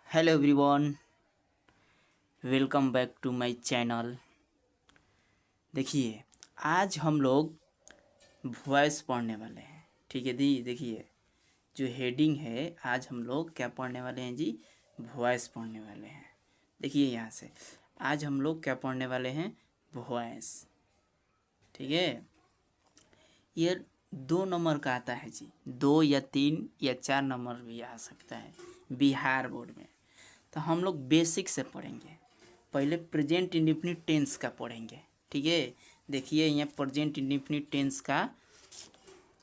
Hello everyone, welcome back to my channel. देखिए, आज हम लोग वॉइस पढ़ने वाले हैं। ठीक है दी, देखिए जो हेडिंग है, आज हम लोग क्या पढ़ने वाले हैं जी? वॉइस पढ़ने वाले हैं। देखिए यहाँ से आज हम लोग क्या पढ़ने वाले हैं? वॉइस। ठीक है, ये 2 नंबर का आता है जी, 2 या 3 या 4 नंबर भी आ सकता है बिहार बोर्ड में। तो हम लोग बेसिक से पढ़ेंगे। पहले प्रेजेंट इंडेफिनिट टेंस का पढ़ेंगे। ठीक है, देखिए यहाँ प्रेजेंट इंडेफिनिट टेंस का,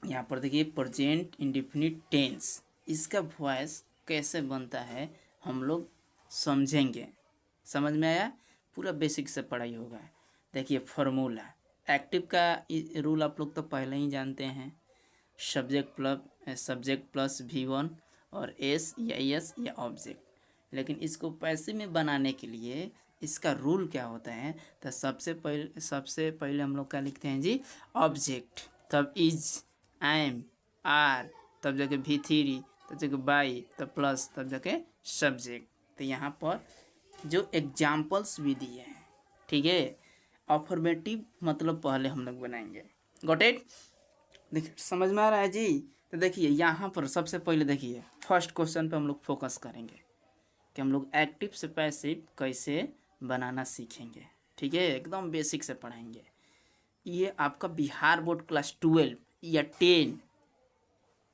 यहाँ पर देखिए प्रेजेंट इंडेफिनिट टेंस, इसका वॉइस कैसे बनता है हम लोग समझेंगे। समझ में आया? पूरा बेसिक से पढ़ाई होगा। देखिए फॉर्मूला, एक्टिव का रूल आप लोग तो पहले ही जानते हैं। सब्जेक्ट प्लस V1 और एस या एस या ऑब्जेक्ट। लेकिन इसको पैसिव में बनाने के लिए इसका रूल क्या होता है? तो सबसे पहले हम लोग क्या लिखते हैं जी? ऑब्जेक्ट, तब इज, एम, आर, तब जाके V3, तब जाके बाई, तब प्लस, तब जाके सब्जेक्ट। तो यहाँ पर जो एग्जाम्पल्स भी दिए हैं, ठीक है, अफर्मेटिव मतलब पहले हम लोग बनाएंगे। Got it? देखिए समझ में आ रहा है जी? तो देखिए यहाँ पर सबसे पहले देखिए फर्स्ट क्वेश्चन पे हम लोग फोकस करेंगे कि हम लोग एक्टिव से पैसिव कैसे बनाना सीखेंगे। ठीक है, एकदम बेसिक से पढ़ाएंगे। ये आपका बिहार बोर्ड क्लास 12 या 10,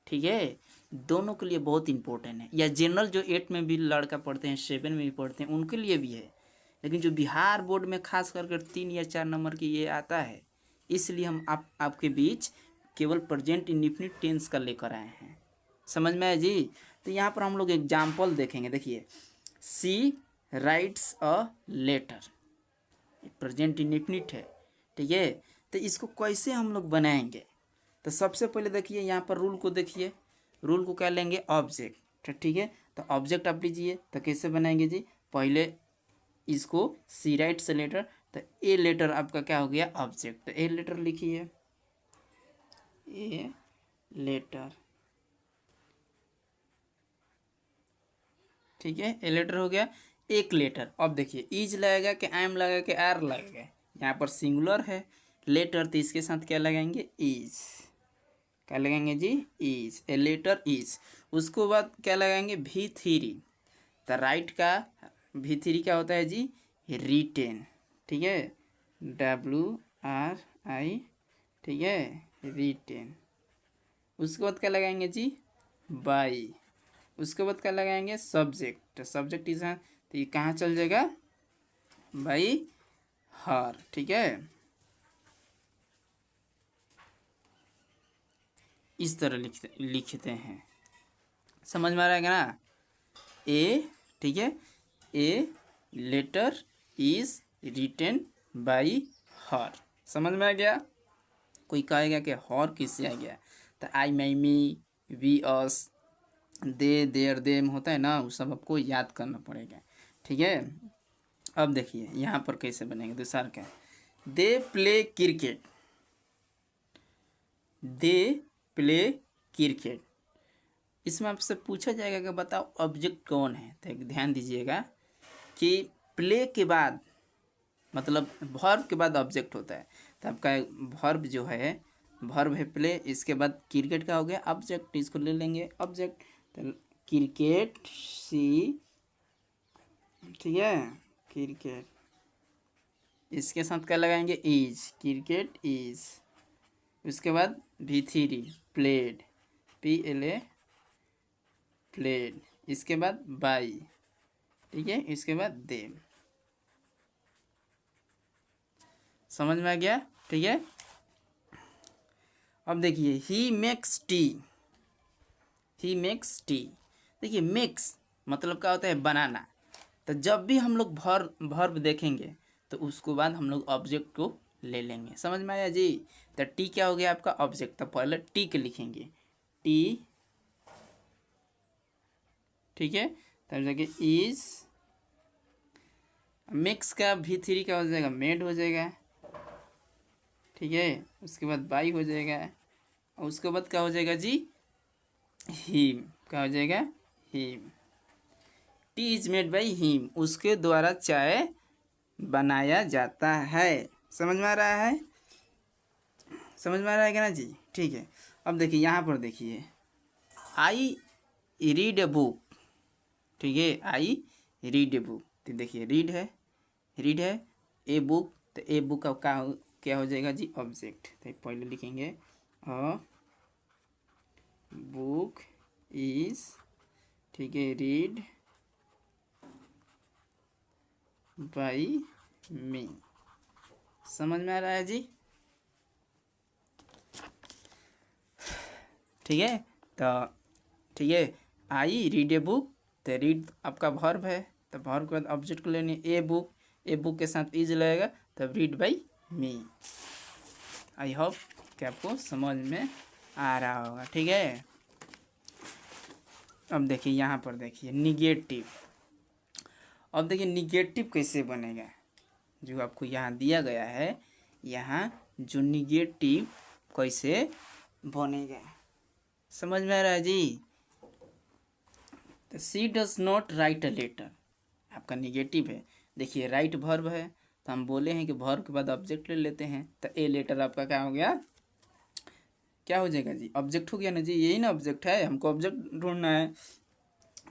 ठीक है, दोनों के लिए बहुत इंपॉर्टेंट है। या जनरल जो 8 में भी लड़का पढ़ते हैं, 7 में भी पढ़ते हैं, उनके लिए भी है। लेकिन जो बिहार बोर्ड में खास करके 3 या 4 नंबर की ये आता है, इसलिए हम आपके बीच केवल प्रेजेंट इंडेफिनिट टेंस का लेकर आए हैं। समझ में आया जी? तो यहाँ पर हम लोग एग्जाम्पल देखेंगे। देखिए, she writes a letter, present indefinite है। ठीक है, तो इसको कैसे हम लोग बनाएंगे? तो सबसे पहले देखिए यहाँ पर रूल को देखिए। रूल को क्या लेंगे? ऑब्जेक्ट। ठीक है, तो ऑब्जेक्ट आप लीजिए। तो कैसे बनाएंगे जी? पहले इसको सी राइट से लेटर, तो ए लेटर आपका क्या हो गया? ऑब्जेक्ट। तो ए लेटर लिखिए, ए लेटर। ठीक है, ए लेटर हो गया। एक लेटर, अब देखिए इज लगेगा कि एम लगेगा कि आर लगेगा? यहाँ पर सिंगुलर है लेटर, तो इसके साथ क्या लगाएंगे? इज। क्या लगाएंगे जी? Is, a letter is. उसको बाद क्या लगाएंगे? V3। तो राइट का V3 क्या होता है जी? रिटेन। ठीक है, WRI, ठीक है, रिटेन। उसके बाद क्या लगाएंगे जी? बाई। उसके बाद क्या लगाएंगे? सब्जेक्ट। सब्जेक्ट इज, तो ये कहाँ चल जाएगा? By her. ठीक है, इस तरह लिखते हैं। समझ में आ रहा है ना? ए, ठीक है, a letter is written by her. समझ में आ गया? कोई कहेगा कि हर किससे आ गया? तो I, my, me, we, us, they, there, them होता है ना, वो सब आपको याद करना पड़ेगा। ठीक है, अब देखिए यहाँ पर कैसे बनेंगे। दूसरा क्या? दे प्ले क्रिकेट, दे प्ले क्रिकेट। इसमें आपसे पूछा जाएगा कि बताओ ऑब्जेक्ट कौन है। तो एक ध्यान दीजिएगा कि प्ले के बाद, मतलब वर्ब के बाद ऑब्जेक्ट होता है। तो आपका वर्ब जो है, वर्ब है प्ले, इसके बाद क्रिकेट का हो गया ऑब्जेक्ट, इसको ले लेंगे ऑब्जेक्ट। तो क्रिकेट सी, ठीक है, क्रिकेट, इसके साथ क्या लगाएंगे? Is, cricket is. उसके बाद V3 प्लेड, PLA प्लेड। इसके बाद बाई, ठीक है, इसके बाद देम। समझ में आ गया? ठीक है, अब देखिए ही मेक्स टी, ही मेक्स टी। देखिए मेक्स मतलब क्या होता है? बनाना। तो जब भी हम लोग वर्ब देखेंगे तो उसको बाद हम लोग ऑब्जेक्ट को ले लेंगे। समझ में आया जी? तो टी क्या हो गया आपका? ऑब्जेक्ट। तो पहले टी के लिखेंगे, टी, ठीक है, तब जाके इज। मिक्स का V3 क्या हो जाएगा? मेड हो जाएगा। ठीक है, उसके बाद बाई हो जाएगा, और उसके बाद क्या हो जाएगा जी? हिम। क्या हो जाएगा? Him. T is made by him, उसके द्वारा चाय बनाया जाता है। समझ में आ रहा है? समझ में आ रहा है क्या ना जी? ठीक है। अब देखिए यहाँ पर देखिए, आई रीड ए बुक, ठीक है, आई रीड ए बुक, तो देखिए रीड है ए बुक, तो ए बुक का क्या हो जाएगा जी? ऑब्जेक्ट। तो पहले लिखेंगे अ बुक इज, ठीक है, रीड बाई मी। समझ में आ रहा है जी? ठीक है, तो ठीक है, आई रीड ए बुक, तो रीड आपका वर्ब है, तो वर्ब के बाद ऑब्जेक्ट को लेने ए बुक के साथ इज लगेगा, तब read by me. I hope कि आपको समझ में आ रहा होगा। ठीक है, अब देखिए यहाँ पर देखिए निगेटिव। अब देखिए निगेटिव कैसे बनेगा, जो आपको यहाँ दिया गया है, यहाँ जो निगेटिव कैसे बनेगा, समझ में आ रहा है जी? तो she does not write a letter, आपका निगेटिव है। देखिए राइट वर्ब है, तो हम बोले हैं कि वर्ब के बाद ऑब्जेक्ट ले लेते हैं, तो ए लेटर आपका क्या हो गया? क्या हो जाएगा जी? ऑब्जेक्ट हो गया ना जी, यही ना ऑब्जेक्ट है, हमको ऑब्जेक्ट ढूंढना है।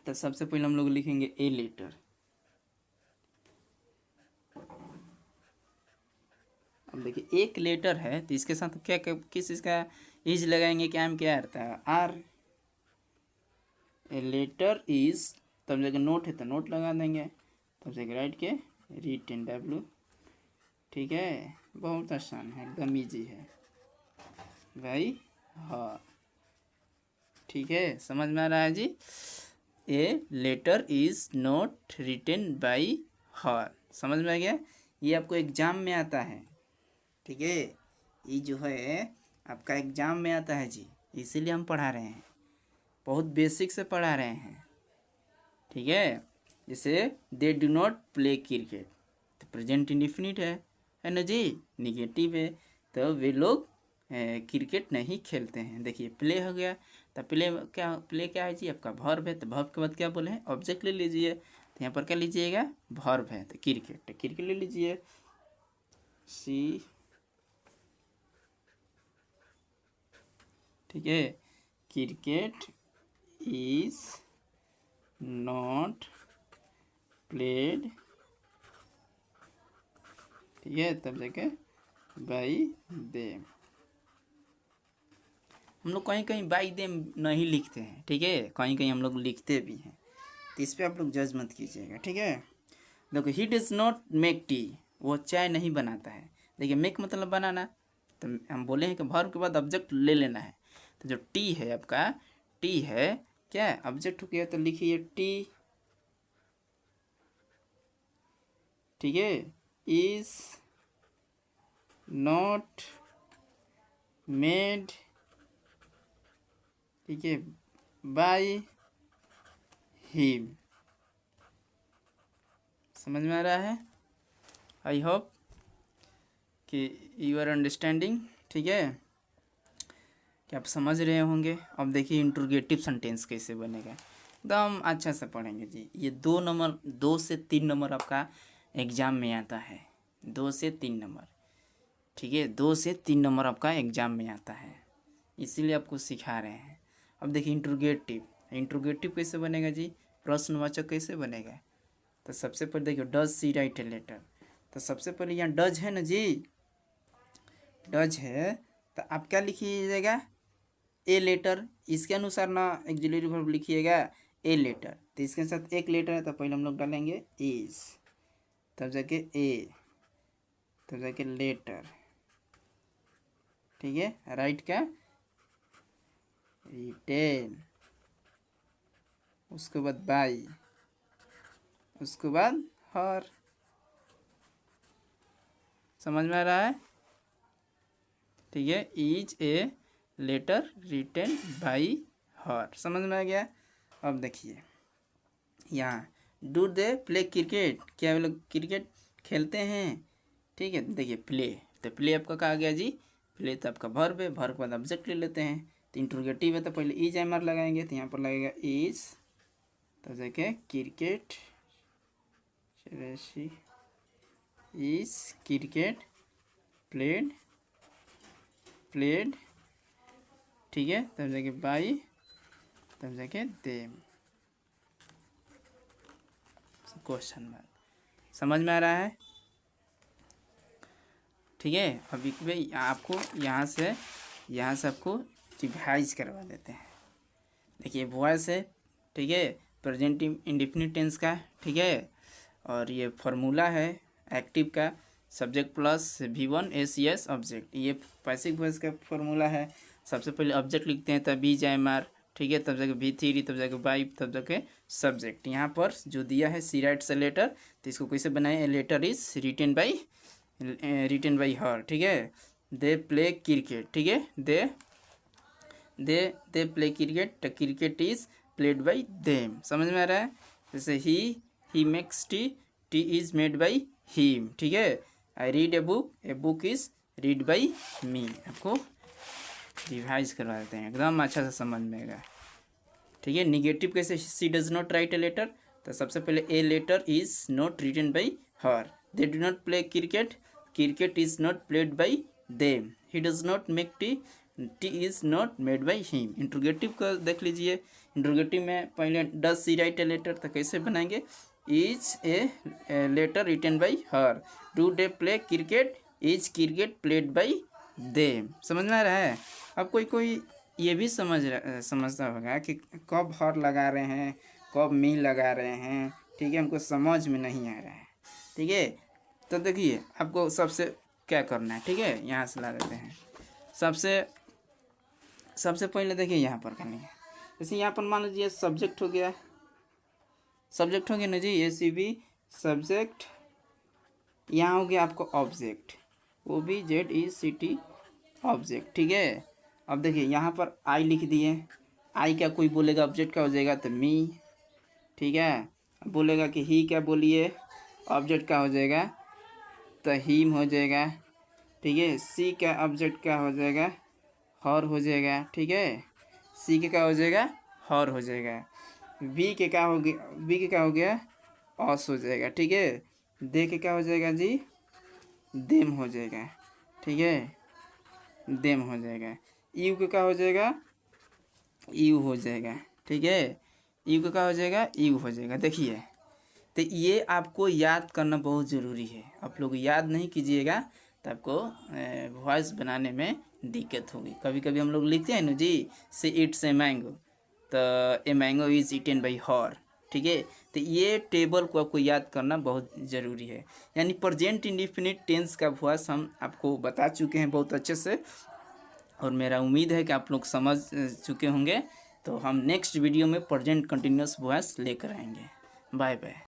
तो सबसे पहले हम लोग लिखेंगे ए लेटर। अब देखिए एक लेटर है, तो इसके साथ क्या किस इसका इज लगाएंगे, क्या हम क्या आता है? आर। ए लेटर इज, तब जगह नोट है तो नोट लगा देंगे, तब जगह राइट के रिटन डब्ल्यू। ठीक है, बहुत आसान है, एकदम इजी है भाई। हाँ ठीक है, समझ में आ रहा है जी? A letter is not written by her, समझ में आ गया? ये आपको एग्जाम में आता है। ठीक है, ये जो है आपका एग्जाम में आता है जी, इसीलिए हम पढ़ा रहे हैं, बहुत बेसिक से पढ़ा रहे हैं। ठीक है, जैसे दे डू नॉट प्ले क्रिकेट, तो प्रेजेंट इंडिफिनिट है ना जी, निगेटिव है, तो वे लोग क्रिकेट नहीं खेलते हैं। देखिए प्ले हो गया, तो प्ले क्या है जी? आपका वर्ब है, तो वर्ब के बाद क्या बोले हैं? ऑब्जेक्ट ले लीजिए, तो यहाँ पर क्या लीजिएगा? वर्ब है, तो क्रिकेट ले लीजिए, सी। ठीक है, क्रिकेट इज नॉट प्लेड, ठीक है, तब जाके बाई देम। हम लोग कहीं कहीं बाई देम नहीं लिखते हैं, ठीक है, कहीं कहीं हम लोग लिखते भी हैं, तो इस पर आप लोग जज मत कीजिएगा। ठीक है, देखो ही डज नॉट मेक टी, वो चाय नहीं बनाता है। देखिए मेक मतलब बनाना, तो हम बोले हैं कि वर्ब के बाद ऑब्जेक्ट ले लेना है, तो जो टी है आपका, टी है क्या? ऑब्जेक्ट हो गया, तो लिखिए टी। ठीक है, इज नॉट मेड, ठीक है, बाय हिम। समझ में आ रहा है? आई होप कि यू आर अंडरस्टैंडिंग। ठीक है, कि आप समझ रहे होंगे। अब देखिए इंट्रोगेटिव सेंटेंस कैसे बनेगा, एकदम अच्छा से पढ़ेंगे जी। ये 2 से 3 नंबर आपका एग्ज़ाम में आता है, 2 से 3 नंबर। ठीक है, 2 से 3 नंबर आपका एग्ज़ाम में आता है, इसीलिए आपको सिखा रहे हैं। अब देखिए इंट्रोगेटिव कैसे बनेगा जी? प्रश्नवाचक कैसे बनेगा? तो सबसे पहले देखिए does she write a letter, तो सबसे पहले यहाँ डज है ना जी, डज है, तो आप क्या लिखिएगा? ए लेटर, इसके अनुसार ना एक्सिलरी वर्ब लिखिएगा ए लेटर, तो इसके साथ एक लेटर है, तो पहले हम लोग डालेंगे इज, तब जाके ए, तब जाके लेटर। ठीक है, राइट का रिटेन, उसके बाद बाई, उसके बाद हर। समझ में आ रहा है? ठीक है, is a letter written by her, समझ में आ गया? अब देखिए यहाँ डू दे प्ले क्रिकेट, क्या वे लोग क्रिकेट खेलते हैं? ठीक है, देखिए प्ले, तो प्ले आपका कहा गया जी, प्ले तो आपका वर्ब है, वर्ब के बाद ऑब्जेक्ट ले लेते हैं, तो इंट्रोगेटिव है, तो पहले इज एम आर लगाएंगे, तो यहाँ पर लगेगा इज तब जाके क्रिकेट इज क्रिकेट प्लेड ठीक है, तब जाके बाई, तब जाके देम, क्वेश्चन मार्क। समझ में आ रहा है? ठीक है। अभी भाई आपको यहाँ से आपको रिवाइज करवा देते हैं। देखिए वॉइस है, ठीक है, प्रेजेंट इंडेफिनिट टेंस का, ठीक है, और ये फार्मूला है एक्टिव का, subject plus V1 SES object, ये पैसिव वॉइस का फार्मूला है। सबसे पहले ऑब्जेक्ट लिखते हैं, तब VJMR, ठीक है, तब जाके V3, तब जाके बाई, तब जाके सब्जेक्ट। यहाँ पर जो दिया है सी राइट्स अ लेटर, तो इसको कैसे बनाए? A letter is written by her, ठीक है। दे प्ले क्रिकेट, ठीक है, दे प्ले क्रिकेट, तो cricket is played by them. समझ में आ रहा है? जैसे ही makes tea is made by him, ठीक है। I read a book is read by me. आपको रिवाइज करवा देते हैं, एकदम अच्छा से समझ में आएगा, ठीक है। निगेटिव कैसे? She does not write a letter, तो सबसे पहले a letter is not written by her. They do not play cricket is not played by them. He does not make tea is not made by him. Interrogative का देख लीजिए, interrogative में पहले does she write a letter, तो कैसे बनाएंगे? Is a letter written by her. Do they play cricket, is cricket played by them. समझ में आ रहा है? अब कोई ये भी समझता होगा कि कब हर लगा रहे हैं, कब मी लगा रहे हैं, ठीक है, हमको समझ में नहीं आ रहा है, ठीक है। तो देखिए आपको सबसे क्या करना है, ठीक है, यहाँ से ला देते हैं। सबसे पहले देखिए यहाँ पर करनी है, जैसे यहाँ पर मान लीजिए सब्जेक्ट हो गया ना जी, ACB सब्जेक्ट। यहाँ हो गया आपको ऑब्जेक्ट, OBJECT ऑब्जेक्ट, ठीक है। अब देखिए यहाँ पर आई लिख दिए, आई क्या कोई बोलेगा ऑब्जेक्ट का हो जाएगा, तो मी, ठीक है। बोलेगा कि ही क्या बोलिए, ऑब्जेक्ट का हो जाएगा, तो हिम हो जाएगा, ठीक है। सी क्या ऑब्जेक्ट का हो जाएगा, हर हो जाएगा, ठीक है। सी के क्या हो जाएगा, हर हो जाएगा। बी के क्या हो गया, ऑस हो जाएगा, ठीक है। दे के क्या हो जाएगा जी, देम हो जाएगा, ठीक है, देम हो जाएगा। यू के क्या हो जाएगा, यू हो जाएगा, ठीक है। यू का क्या हो जाएगा, यू हो जाएगा। देखिए तो ये आपको याद करना बहुत ज़रूरी है। आप लोग याद नहीं कीजिएगा तो आपको वॉइस बनाने में दिक्कत होगी। कभी कभी हम लोग लिखते हैं ना जी, से इट्स ए मैंगो, तो a mango is eaten by her, ठीक है। तो ये टेबल को आपको याद करना बहुत ज़रूरी है। यानी प्रेजेंट इंडेफिनिट टेंस का वॉइस हम आपको बता चुके हैं बहुत अच्छे से, और मेरा उम्मीद है कि आप लोग समझ चुके होंगे। तो हम नेक्स्ट वीडियो में प्रेजेंट कंटिन्यूअस वॉइस लेकर आएंगे। Bye bye.